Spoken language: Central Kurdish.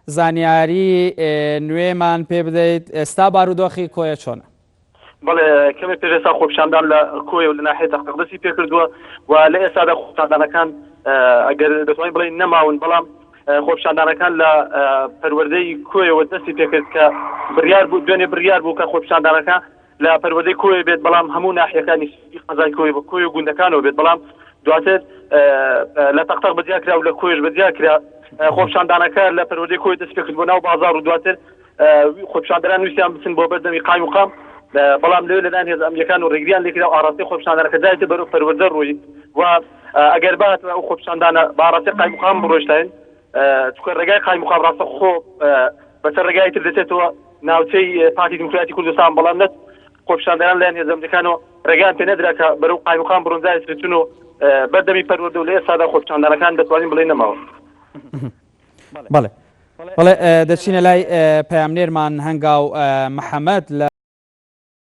زانیاری نوێمان پێ بدەیت ئێستا بارودۆخی کۆیە چۆنە؟ بەڵێ کەمێک پێش ئێستا خۆپیشاندان لە کۆیە و لە ناحیە تەختەقدەسی پێ کردووە و لە ئێستادا خۆپیشاندانەکان ئەگەر دەتوانین بڵێن نەماون بەڵام خۆپیشاندانەکان لە پەروەردەی کۆیەوە دەستی پێکرد کە بڕیار بوو دوێنێ بڕیار بوو کە خۆپیشاندانەکان لە پەروەردەی کۆیە بێت بەڵام هەموو ناحیەکانی قەزای کۆی بە کۆی و گوندەکانەوە بێت بەڵام دواتر لە تەختەق بەجیا کرا و لە کۆیش بەجیا کرا خۆپیشاندانەکە لە پەروەردەی کۆی دەست پێ کرد بۆ ناو بازاڕ و دواتر خۆپیشاندانان ویستیان بچن بۆ بەردەمی قایم و قام بەڵام لەوێ لەلایەن هێز ئەمریکان و ڕێگریان لێکرا و ئاڕاستی خۆپیشاندانەکە دایەتە بەرەو پەروەردە ڕووی و ئەگەر باتەوە ئەو خۆپیشاندانە باڕاستی قایم و قام بڕۆشتین چونکە ڕێگای قایم و قام ڕاستە خۆ بەسەر ڕێگای تر دەچێتەوە ناوچەی پارتی دیموکراتی کوردستان بەڵام نەت خۆپیشاندانان لەلایەن هێز ئەمریکانەوە ڕێگەیان پێ نەدرا کە بەرەو قایم و قام بڕۆن جایەتر چون و بەردەمی پەروەردە و لە ئێستادا خۆپیشاندانەکان دەتوانین بڵێن نەماوە. بەڵێ دەچینە لای پەیامنێرمان هەنگاو محەممەد لە